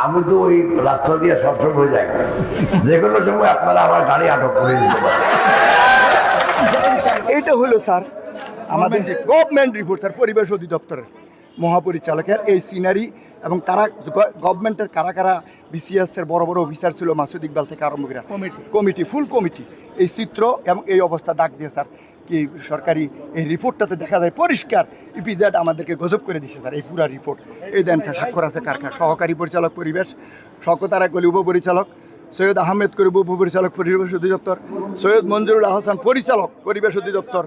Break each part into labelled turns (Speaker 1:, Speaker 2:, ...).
Speaker 1: আমি তো ওই রাস্তা দিয়ে সবসময় যাই, যে কোনো সময় আপনারা আমার গাড়ি আটক করে দিতে পারেন।
Speaker 2: এইটা হলো স্যার আমাদের গভর্নমেন্ট রিপোর্ট, স্যার পরিবেশ অধিদপ্তরের মহাপরিচালকের এই সিনারি, এবং তারা গভর্নমেন্টের কারা কারা বিসিএসের বড় বড় অফিসার ছিল, মাসুদ ইকবাল থেকে আরম্ভ করে কমিটি ফুল কমিটি, এই চিত্র এবং এই অবস্থা দাগ দিয়ে স্যার কি সরকারি এই রিপোর্টটাতে দেখা যায় পরিষ্কার ইপিজেড আমাদেরকে গজব করে দিচ্ছে স্যার। এই পুরা রিপোর্ট এই দেন স্যার, স্বাক্ষর আছে কারখানা সহকারী পরিচালক পরিবেশ, শওকত আরা কলি উপপরিচালক, সৈয়দ আহমেদ করিব উপপরিচালক পরিবেশ অধিদপ্তর, সৈয়দ মঞ্জুরুল আহসান পরিচালক পরিবেশ অধিদপ্তর,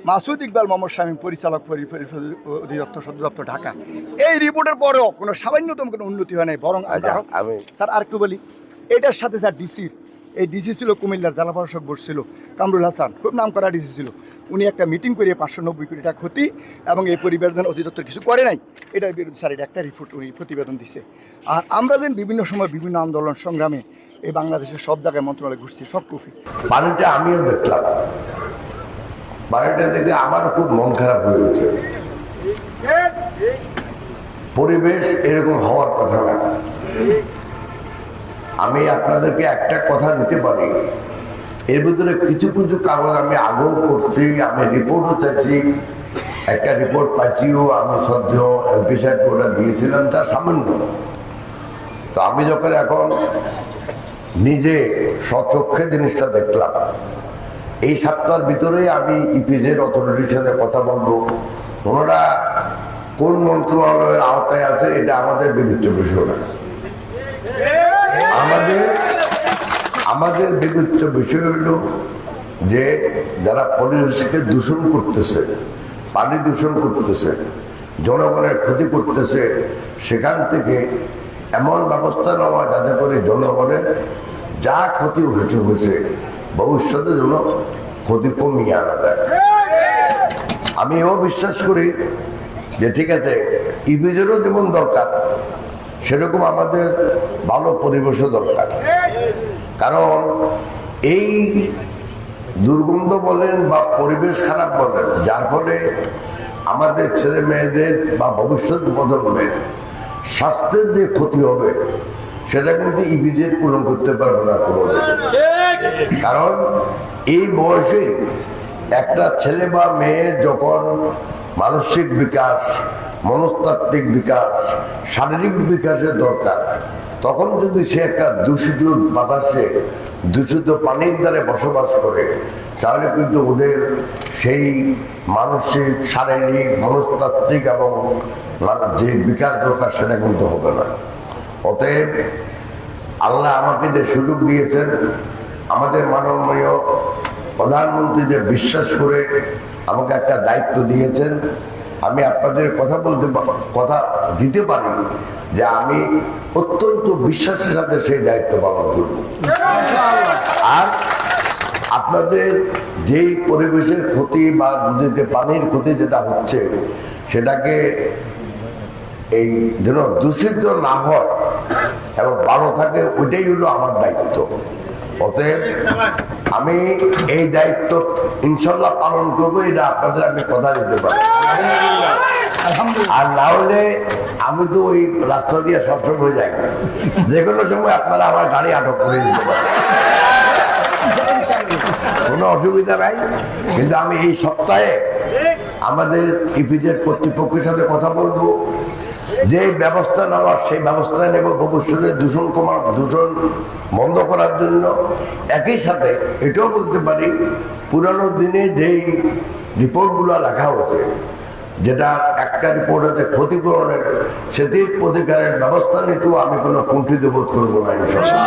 Speaker 2: মাসুদ ইকবাল মোহাম্মদ শামীম পরিচালক পরিবেশ অধিদপ্তর সদর দপ্তর ঢাকা। এই রিপোর্টের পরেও কোনো সামান্যতম কোনো উন্নতি হয় নাই, বরং
Speaker 1: আমি
Speaker 2: স্যার আর একটু বলি, এটার সাথে স্যার ডিসির এই ডিসি ছিল কুমিল্লার জেলা প্রশাসক বসছিল কামরুল হাসান, খুব নাম করা ডিসি ছিল। উনি একটা মিটিং করে 590 কোটি টাকা ক্ষতি এবং এই পরিবেশ অধিদপ্তর কিছু করে নাই, এটার বিরুদ্ধে স্যার এটা একটা রিপোর্ট উনি প্রতিবেদন দিছে। আর আমরা যেন বিভিন্ন সময় বিভিন্ন আন্দোলন সংগ্রামে এই বাংলাদেশের সব জায়গায় মন্ত্রণালয় ঘুরছি, সব কফি
Speaker 1: পানিটা আমিও দেখলাম, পানিটা দেখে আমারও খুব মন খারাপ হয়ে গেছে। পরিবেশ এরকম হওয়ার কথা না। আমি আপনাদেরকে একটা কথা দিতে পারি, এর ভিতরে কিছু কিছু কাগজ আমি আগেও করছি, আমি রিপোর্টও চাইছি, একটা রিপোর্ট পাইছিও, আমি সদ্য এমপি সাহেবকে ওটা দিয়েছিলাম, তার সামান্য। তো আমি যখন এখন নিজে স্বচক্ষে জিনিসটা দেখলাম, এই সপ্তাহের ভিতরে আমি ইপিজেড অথরিটির সাথে কথা বলবো, ওনারা কোন মন্ত্রণালয়ের আওতায় আছে এটা আমাদের বিবেচ্য বিষয় না। আমাদের বিবেচ্য বিষয় হইল যে যারা পরিবেশকে দূষণ করতেছে, পানি দূষণ করতেছে, জনগণের ক্ষতি করতেছে, সেখান থেকে এমন ব্যবস্থা নেওয়া যাতে করে জনগণের যা ক্ষতি হয়েছে ভবিষ্যতে যেন ক্ষতি কমিয়ে আনা যায়। আমি এও বিশ্বাস করি যে ঠিক আছে, ইপিজেডও যেমন দরকার সেরকম আমাদের ভালো পরিবেশও দরকার। কারণ এই দুর্গন্ধ বলেন বা পরিবেশ খারাপ বলেন, যার ফলে আমাদের ছেলে মেয়েদের বা ভবিষ্যৎ প্রজন্মের স্বাস্থ্যের যে ক্ষতি হবে সেটা কিন্তু ইপিজেড পূরণ করতে পারবে না কোনো। কারণ এই বয়সে একটা ছেলে বা মেয়ের যখন মানসিক বিকাশ, মনস্তাত্ত্বিক বিকাশ, শারীরিক বিকাশের দরকার, তখন যদি সে একটা দূষিত বাতাসে, দূষিত পানির দ্বারে বসবাস করে, তাহলে কিন্তু ওদের সেই মানসিক, শারীরিক, মনস্তাত্ত্বিক এবং যে বিকাশ দরকার সেটা কিন্তু হবে না। অতএব আল্লাহ আমাকে যে সুযোগ দিয়েছেন, আমাদের মাননীয় প্রধানমন্ত্রী যে বিশ্বাস করে আমাকে একটা দায়িত্ব দিয়েছেন, আমি আপনাদের কথা দিতে পারি যে আমি অত্যন্ত বিশ্বাসের সাথে সেই দায়িত্ব পালন করব। আর আপনাদের যেই পরিবেশের ক্ষতি বা নদীতে পানির ক্ষতি যেটা হচ্ছে, সেটাকে এই যেন দূষিত না হয় এবং ভালো থাকে, ওইটাই হলো আমার দায়িত্ব। অতএব আমি এই দায়িত্ব ইনশাল্লাহ পালন করবো, এটা আপনাদের আমি কথা দিতে পারি। আর না হলে আমি তো ওই রাস্তা দিয়ে সবসময় যাই, যে কোনো সময় আপনারা আমার গাড়ি আটক করে দিতে পারেন, কোনো অসুবিধা নাই। কিন্তু আমি এই সপ্তাহে আমাদের ইপিজেড কর্তৃপক্ষের সাথে কথা বলবো, যে ব্যবস্থা নেওয়ার সেই ব্যবস্থা নেব ভবিষ্যতে দূষণ বন্ধ করার জন্য। একই সাথে এটাও বলতে পারি, পুরানো দিনে যেই রিপোর্টগুলো লেখা হয়েছে, যেটা একটা রিপোর্ট হচ্ছে ক্ষতিপূরণের, সেটির প্রতিকারের ব্যবস্থা নিতেও আমি কোনো কুণ্ঠিত বোধ করবো না ইনশাআল্লাহ।